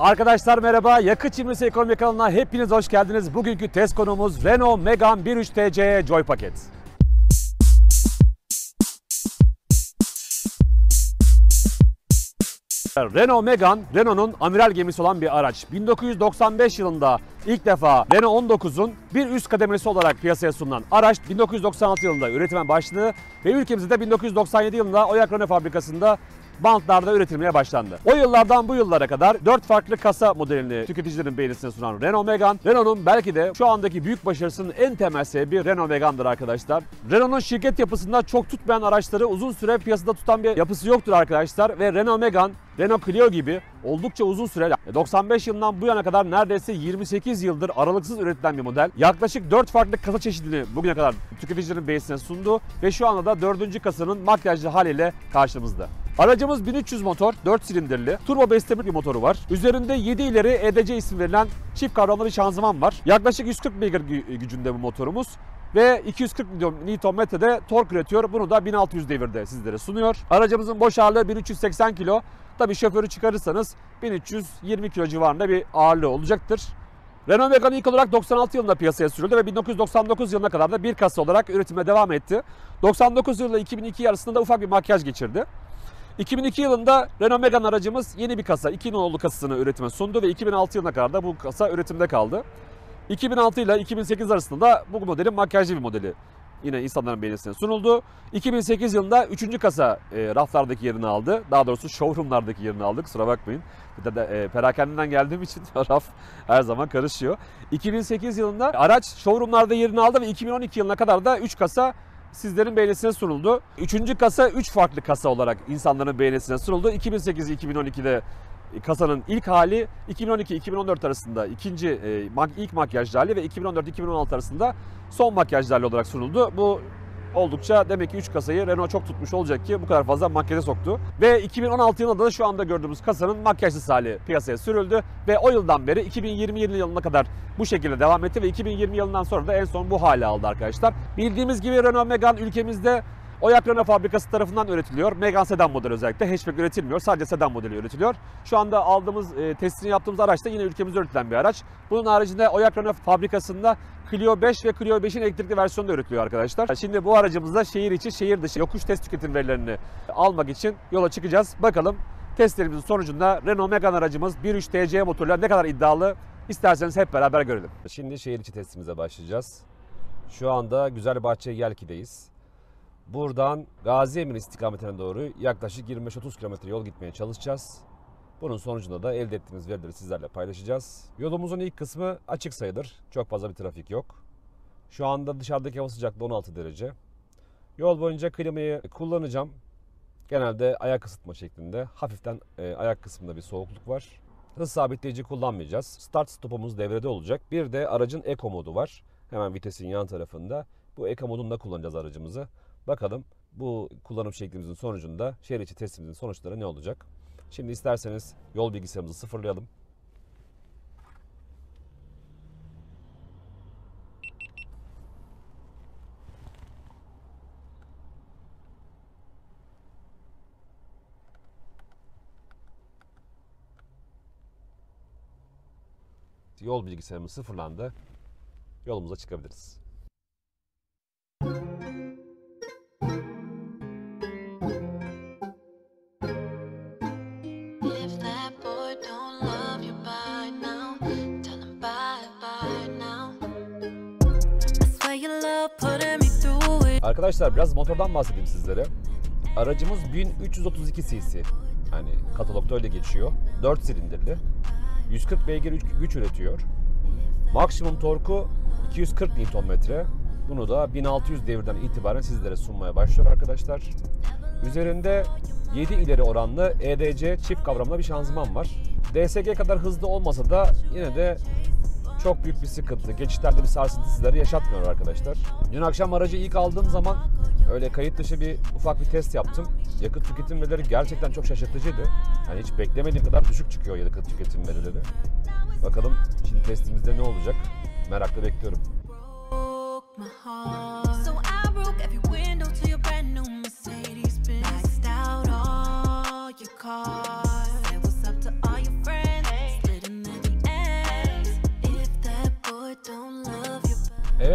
Arkadaşlar merhaba, Yakıt Çimrisi Ekonomi kanalına hepiniz hoş geldiniz. Bugünkü test konuğumuz Renault Megane 1.3 TCE Joy Paket. Renault Megane, Renault'un amiral gemisi olan bir araç. 1995 yılında ilk defa Renault 19'un bir üst kademesi olarak piyasaya sunulan araç 1996 yılında üretime başladı ve ülkemizde de 1997 yılında Oyak Renault fabrikasında bantlarda üretilmeye başlandı. O yıllardan bu yıllara kadar 4 farklı kasa modelini tüketicilerin beğenisine sunan Renault Megane, Renault'un belki de şu andaki büyük başarısının en temel sebebi Renault Megane'dır arkadaşlar. Renault'un şirket yapısında çok tutmayan araçları uzun süre piyasada tutan bir yapısı yoktur arkadaşlar ve Renault Megane, Renault Clio gibi oldukça uzun süre 95 yılından bu yana kadar neredeyse 28 yıldır aralıksız üretilen bir model. Yaklaşık 4 farklı kasa çeşidini bugüne kadar tüketicilerin beğenisine sundu ve şu anda da 4. kasanın makyajlı haliyle karşımızda. Aracımız 1300 motor, 4 silindirli, turbo beslemeli bir motoru var. Üzerinde 7 ileri EDC ismi verilen çift kavramlı bir şanzıman var. Yaklaşık 140 beygir gücünde bu motorumuz ve 240 Nm'de tork üretiyor. Bunu da 1600 devirde sizlere sunuyor. Aracımızın boş ağırlığı 1380 kg. Tabii şoförü çıkarırsanız 1320 kg civarında bir ağırlığı olacaktır. Renault Megane ilk olarak 96 yılında piyasaya sürüldü ve 1999 yılına kadar da bir kasa olarak üretime devam etti. 99 yılıyla 2002 arasında da ufak bir makyaj geçirdi. 2002 yılında Renault Megane aracımız yeni bir kasa, 2 nolu kasasını üretime sundu ve 2006 yılına kadar da bu kasa üretimde kaldı. 2006 ile 2008 arasında da bu modelin makyajlı bir modeli yine insanların beğenisine sunuldu. 2008 yılında 3. kasa raflardaki yerini aldı. Daha doğrusu showroomlardaki yerini aldı. Kusura bakmayın. Bir de perakendeden geldiğim için raf her zaman karışıyor. 2008 yılında araç showroomlarda yerini aldı ve 2012 yılına kadar da 3 kasa sizlerin beğenisine sunuldu. 3. kasa 3 farklı kasa olarak insanların beğenisine sunuldu. 2008-2012'de kasanın ilk hali, 2012-2014 arasında ilk makyajlı hali ve 2014-2016 arasında son makyajlı hali olarak sunuldu. Bu oldukça demek ki 3 kasayı Renault çok tutmuş olacak ki bu kadar fazla makyaja soktu. Ve 2016 yılında da şu anda gördüğümüz kasanın makyajsız hali piyasaya sürüldü ve o yıldan beri 2020 yılına kadar bu şekilde devam etti ve 2020 yılından sonra da en son bu hali aldı arkadaşlar. Bildiğimiz gibi Renault Megane ülkemizde Oyak Renault fabrikası tarafından üretiliyor. Megane sedan modeli özellikle. Hatchback üretilmiyor. Sadece sedan modeli üretiliyor. Şu anda aldığımız, testini yaptığımız araç da yine ülkemizde üretilen bir araç. Bunun haricinde Oyak Renault fabrikasında Clio 5 ve Clio 5'in elektrikli versiyonu da üretiliyor arkadaşlar. Şimdi bu aracımızda şehir içi, şehir dışı yokuş test tüketim verilerini almak için yola çıkacağız. Bakalım testlerimizin sonucunda Renault Megane aracımız 1.3 TCE motoruyla ne kadar iddialı, isterseniz hep beraber görelim. Şimdi şehir içi testimize başlayacağız. Şu anda Güzelbahçe Yelki'deyiz. Buradan Gazi Emin istikametine doğru yaklaşık 25-30 km yol gitmeye çalışacağız. Bunun sonucunda da elde ettiğimiz verileri sizlerle paylaşacağız. Yolumuzun ilk kısmı açık sayılır. Çok fazla bir trafik yok. Şu anda dışarıdaki hava sıcaklığı 16 derece. Yol boyunca klimayı kullanacağım. Genelde ayak ısıtma şeklinde. Hafiften ayak kısmında bir soğukluk var. Hız sabitleyici kullanmayacağız. Start stopumuz devrede olacak. Bir de aracın Eco modu var. Hemen vitesin yan tarafında. Bu Eco modunda kullanacağız aracımızı. Bakalım bu kullanım şeklimizin sonucunda şehir içi testimizin sonuçları ne olacak? Şimdi isterseniz yol bilgisayarımızı sıfırlayalım. Yol bilgisayarımız sıfırlandı. Yolumuza çıkabiliriz. Arkadaşlar biraz motordan bahsedeyim sizlere. Aracımız 1332 cc. Yani katalogda öyle geçiyor. 4 silindirli. 140 beygir güç üretiyor. Maksimum torku 240 Nm. Bunu da 1600 devirden itibaren sizlere sunmaya başlıyor arkadaşlar. Üzerinde 7 ileri oranlı EDC çift kavramlı bir şanzıman var. DSG kadar hızlı olmasa da yine de çok büyük bir sıkıntı. Geçişlerde bir sarsıntı sizlere yaşatmıyor arkadaşlar. Dün akşam aracı ilk aldığım zaman öyle kayıt dışı bir ufak bir test yaptım. Yakıt tüketim verileri gerçekten çok şaşırtıcıydı. Yani hiç beklemediğim kadar düşük çıkıyor yakıt tüketim verileri. Bakalım şimdi testimizde ne olacak? Merakla bekliyorum.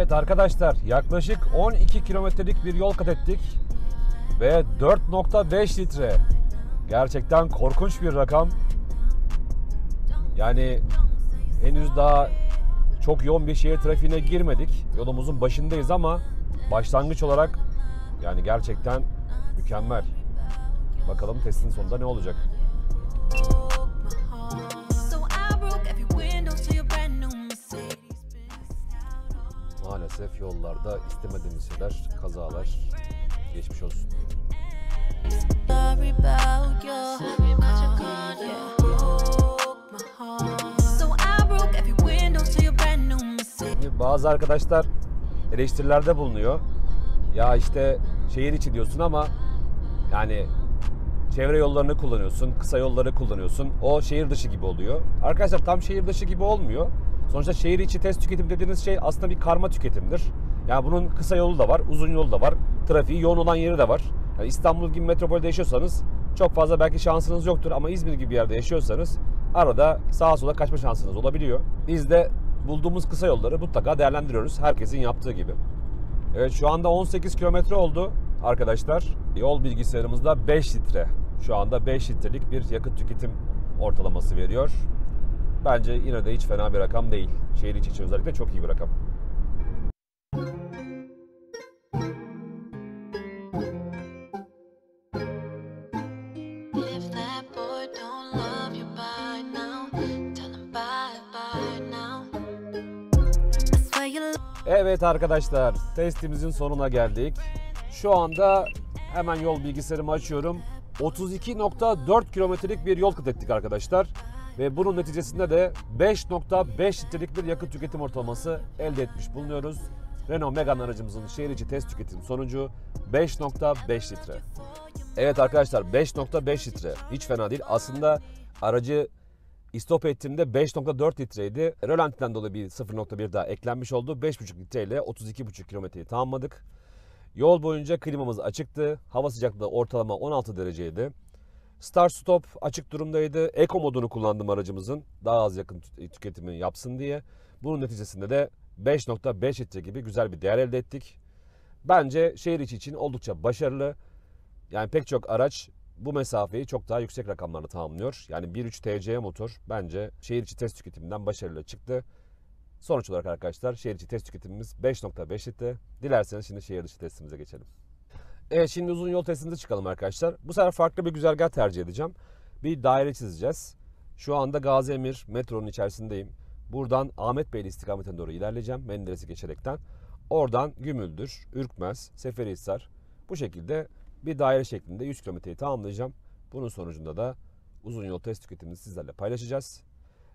Evet arkadaşlar, yaklaşık 12 kilometrelik bir yol kat ettik ve 4.5 litre. Gerçekten korkunç bir rakam. Yani henüz daha çok yoğun bir şehir trafiğine girmedik. Yolumuzun başındayız ama başlangıç olarak yani gerçekten mükemmel. Bakalım testin sonunda ne olacak? Maalesef yollarda istemediğimiz şeyler, kazalar, geçmiş olsun. Bazı arkadaşlar eleştirilerde bulunuyor. Ya işte şehir içi diyorsun ama yani çevre yollarını kullanıyorsun, kısa yolları kullanıyorsun. O şehir dışı gibi oluyor. Arkadaşlar tam şehir dışı gibi olmuyor. Sonuçta şehir içi test tüketim dediğiniz şey aslında bir karma tüketimdir. Yani bunun kısa yolu da var, uzun yolu da var. Trafiği yoğun olan yeri de var. Yani İstanbul gibi metropolde yaşıyorsanız çok fazla belki şansınız yoktur ama İzmir gibi bir yerde yaşıyorsanız arada sağa sola kaçma şansınız olabiliyor. Biz de bulduğumuz kısa yolları mutlaka değerlendiriyoruz. Herkesin yaptığı gibi. Evet, şu anda 18 kilometre oldu arkadaşlar. Yol bilgisayarımızda 5 litre. Şu anda 5 litrelik bir yakıt tüketim ortalaması veriyor. Bence yine de hiç fena bir rakam değil. Şehir içi için özellikle çok iyi bir rakam. Evet arkadaşlar, testimizin sonuna geldik. Şu anda hemen yol bilgisayarımı açıyorum. 32.4 kilometrelik bir yol kat ettik arkadaşlar. Ve bunun neticesinde de 5.5 litrelik bir yakıt tüketim ortalaması elde etmiş bulunuyoruz. Renault Megane aracımızın şehir içi test tüketim sonucu 5.5 litre. Evet arkadaşlar, 5.5 litre hiç fena değil. Aslında aracı İstop ettiğimde 5.4 litreydi. Rölantiden dolayı bir 0.1 daha eklenmiş oldu. 5.5 litre ile 32.5 kilometreyi tamamladık. Yol boyunca klimamız açıktı. Hava sıcaklığı ortalama 16 dereceydi. Start stop açık durumdaydı. Eco modunu kullandım aracımızın. Daha az yakın tüketimi yapsın diye. Bunun neticesinde de 5.5 litre gibi güzel bir değer elde ettik. Bence şehir içi için oldukça başarılı. Yani pek çok araç bu mesafeyi çok daha yüksek rakamlarla tamamlıyor. Yani 1.3 TCE motor bence şehir içi test tüketiminden başarılı çıktı. Sonuç olarak arkadaşlar şehir içi test tüketimimiz 5.5 litre. Dilerseniz şimdi şehir dışı testimize geçelim. Evet, şimdi uzun yol testimize çıkalım arkadaşlar. Bu sefer farklı bir güzergah tercih edeceğim. Bir daire çizeceğiz. Şu anda Gazi Emir metronun içerisindeyim. Buradan Ahmetbeyli istikametine doğru ilerleyeceğim. Menderes'i geçerekten. Oradan Gümüldür, Ürkmez, Seferihisar. Bu şekilde bir daire şeklinde 100 kilometreyi tamamlayacağım. Bunun sonucunda da uzun yol test tüketimimizi sizlerle paylaşacağız.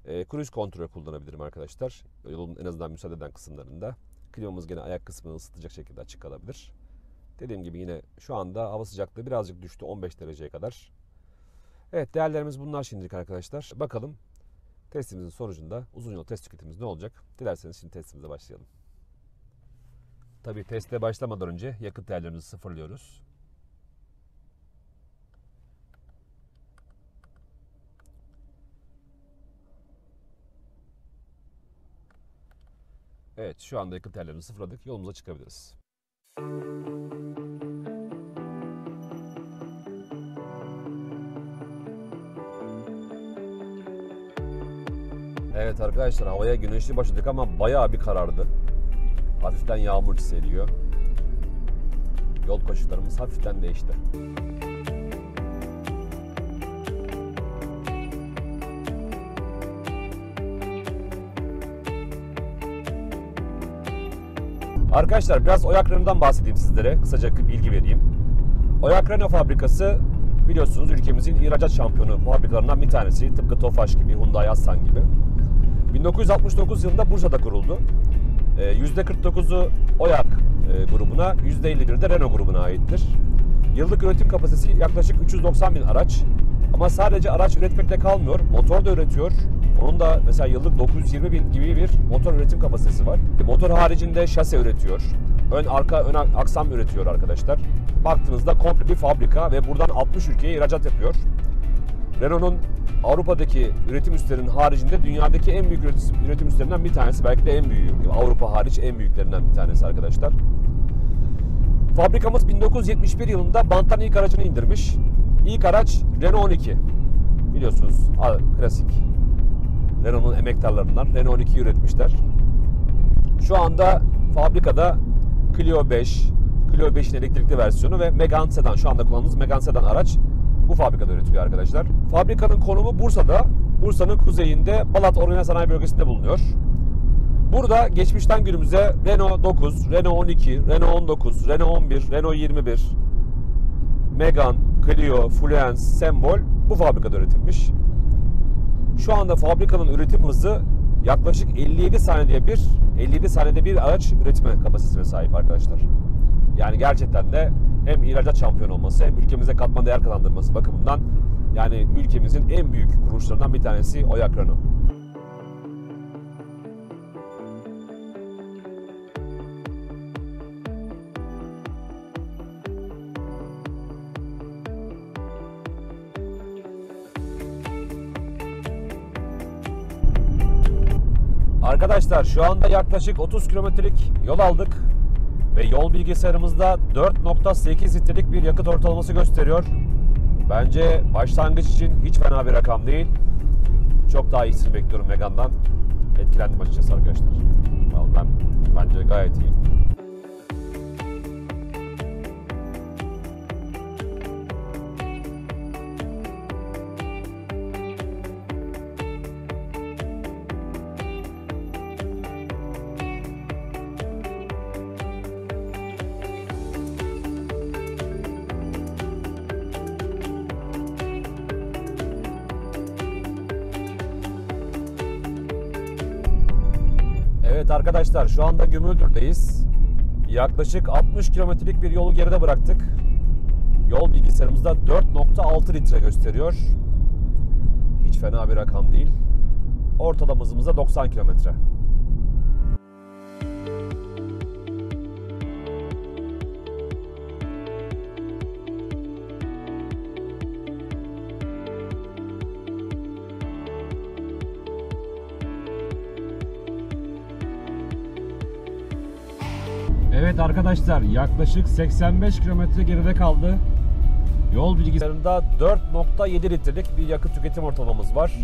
Cruise kontrol kullanabilirim arkadaşlar. Yolun en azından müsaade eden kısımlarında. Klimamız gene ayak kısmını ısıtacak şekilde açık kalabilir. Dediğim gibi yine şu anda hava sıcaklığı birazcık düştü 15 dereceye kadar. Evet, değerlerimiz bunlar şimdilik arkadaşlar. Bakalım testimizin sonucunda uzun yol test tüketimimiz ne olacak? Dilerseniz şimdi testimize başlayalım. Tabii teste başlamadan önce yakıt değerlerimizi sıfırlıyoruz. Evet, şu anda yakıt değerlerini sıfırladık. Yolumuza çıkabiliriz. Evet arkadaşlar, havaya güneşli başladık ama bayağı bir karardı. Hafiften yağmur hissediyor. Yol koşullarımız hafiften değişti. Arkadaşlar biraz Oyak Renault'dan bahsedeyim sizlere. Kısaca bir bilgi vereyim. Oyak Renault fabrikası biliyorsunuz ülkemizin ihracat şampiyonu fabrikalarından bir tanesi. Tıpkı Tofaş gibi, Hyundai Aslan gibi. 1969 yılında Bursa'da kuruldu. %49'u Oyak grubuna, %51'i de Renault grubuna aittir. Yıllık üretim kapasitesi yaklaşık 390 bin araç. Ama sadece araç üretmekle kalmıyor, motor da üretiyor. Onun da mesela yıllık 920 bin gibi bir motor üretim kapasitesi var. Motor haricinde şase üretiyor. Ön aksam üretiyor arkadaşlar. Baktığınızda komple bir fabrika ve buradan 60 ülkeye ihracat yapıyor. Renault'un Avrupa'daki üretim üslerinin haricinde dünyadaki en büyük üretim üstlerinden bir tanesi. Belki de en büyüğü. Avrupa hariç en büyüklerinden bir tanesi arkadaşlar. Fabrikamız 1971 yılında banttan ilk aracını indirmiş. İlk araç Renault 12. Biliyorsunuz klasik Renault'un emektarlarından Renault 12'yi üretmişler. Şu anda fabrikada Clio 5, Clio 5'in elektrikli versiyonu ve Megane sedan, şu anda kullandığımız Megane sedan araç bu fabrikada üretiliyor arkadaşlar. Fabrikanın konumu Bursa'da. Bursa'nın kuzeyinde Balat Organize Sanayi Bölgesi'nde bulunuyor. Burada geçmişten günümüze Renault 9, Renault 12, Renault 19, Renault 11, Renault 21, Megane, Clio, Fluence, Sembol bu fabrikada üretilmiş. Şu anda fabrikanın üretim hızı yaklaşık 57 saniyede bir araç üretme kapasitesine sahip arkadaşlar. Yani gerçekten de hem ihracat şampiyonu olması hem ülkemize katma değer kazandırması bakımından yani ülkemizin en büyük kuruluşlarından bir tanesi Oyak Renault. Arkadaşlar şu anda yaklaşık 30 kilometrelik yol aldık ve yol bilgisayarımızda 4.8 litrelik bir yakıt ortalaması gösteriyor. Bence başlangıç için hiç fena bir rakam değil. Çok daha iyisini bekliyorum Megane'dan. Etkilendim açıkçası arkadaşlar. Bence gayet iyi. Evet arkadaşlar şu anda Gümüldür'deyiz. Yaklaşık 60 kilometrelik bir yolu geride bıraktık. Yol bilgisayarımızda 4.6 litre gösteriyor. Hiç fena bir rakam değil. Ortalama hızımız da 90 kilometre. Evet arkadaşlar yaklaşık 85 kilometre geride kaldı. Yol bilgisayarında 4.7 litrelik bir yakıt tüketim ortalamamız var.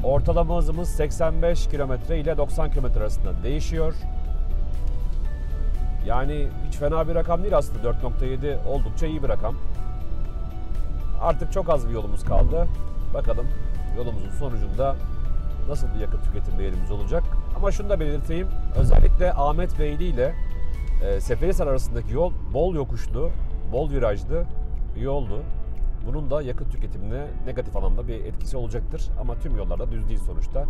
Ortalama hızımız 85 kilometre ile 90 kilometre arasında değişiyor. Yani hiç fena bir rakam değil aslında. 4.7 oldukça iyi bir rakam. Artık çok az bir yolumuz kaldı. Bakalım yolumuzun sonucunda nasıl bir yakıt tüketim değerimiz olacak. Ama şunu da belirteyim. Özellikle Ahmet Beyli ile Seferihisar arasındaki yol bol yokuşlu, bol virajlı bir yoldu. Bunun da yakıt tüketimine negatif anlamda bir etkisi olacaktır. Ama tüm yollarda düz değil sonuçta.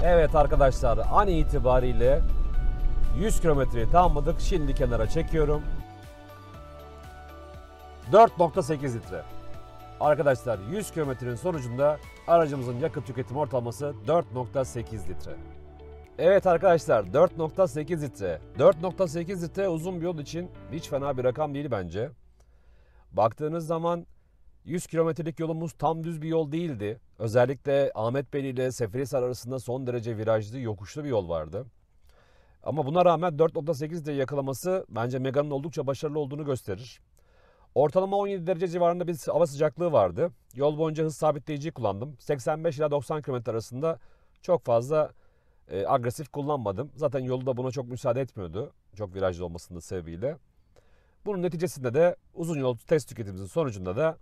Evet arkadaşlar an itibariyle 100 kilometreyi tamamladık. Şimdi kenara çekiyorum. 4.8 litre. Arkadaşlar 100 kilometrenin sonucunda aracımızın yakıt tüketim ortalaması 4.8 litre. Evet arkadaşlar 4.8 litre. 4.8 litre uzun bir yol için hiç fena bir rakam değil bence. Baktığınız zaman 100 kilometrelik yolumuz tam düz bir yol değildi. Özellikle Ahmetbeyli ile Seferihisar arasında son derece virajlı, yokuşlu bir yol vardı. Ama buna rağmen 4.8 litre yakalaması bence Megane'ın oldukça başarılı olduğunu gösterir. Ortalama 17 derece civarında bir hava sıcaklığı vardı. Yol boyunca hız sabitleyiciyi kullandım. 85 ila 90 km arasında çok fazla agresif kullanmadım. Zaten yolu da buna çok müsaade etmiyordu. Çok virajlı olmasının sebebiyle. Bunun neticesinde de uzun yol test tüketimimizin sonucunda da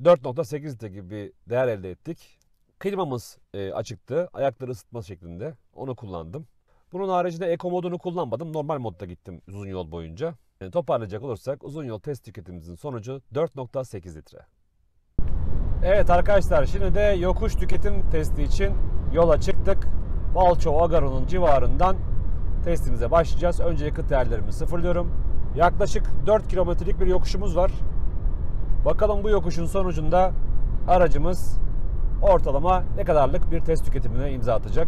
4.8 litre gibi bir değer elde ettik. Klimamız açıktı. Ayakları ısıtma şeklinde. Onu kullandım. Bunun haricinde Eco modunu kullanmadım. Normal modda gittim uzun yol boyunca. Yani toparlayacak olursak uzun yol test tüketimimizin sonucu 4.8 litre. Evet arkadaşlar şimdi de yokuş tüketim testi için yola çıktık. Balçova-Agaro'nun civarından testimize başlayacağız. Önce yakıt değerlerimi sıfırlıyorum. Yaklaşık 4 kilometrelik bir yokuşumuz var. Bakalım bu yokuşun sonucunda aracımız ortalama ne kadarlık bir test tüketimine imza atacak?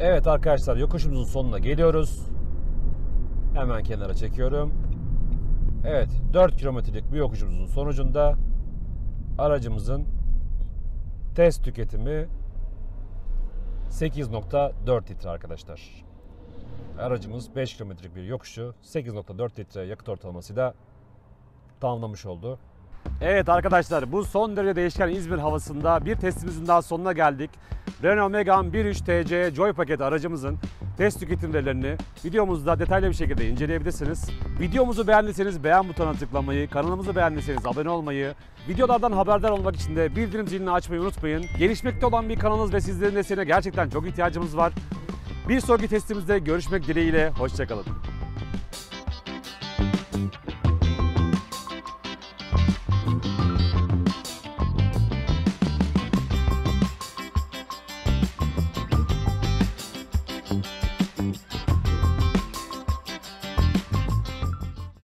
Evet arkadaşlar, yokuşumuzun sonuna geliyoruz. Hemen kenara çekiyorum. Evet, 4 kilometrelik bir yokuşumuzun sonucunda aracımızın test tüketimi 8.4 litre arkadaşlar. Aracımız 5 kilometrelik bir yokuşu 8.4 litre yakıt ortalamasıyla tamamlamış oldu. Evet arkadaşlar, bu son derece değişken İzmir havasında bir testimizin daha sonuna geldik. Renault Megane 1.3 TC Joy paket aracımızın test tüketim verilerini videomuzda detaylı bir şekilde inceleyebilirsiniz. Videomuzu beğendiyseniz beğen butonuna tıklamayı, kanalımızı beğendiyseniz abone olmayı, videolardan haberdar olmak için de bildirim zilini açmayı unutmayın. Gelişmekte olan bir kanalımız ve sizlerin desteğine gerçekten çok ihtiyacımız var. Bir sonraki testimizde görüşmek dileğiyle, hoşça kalın.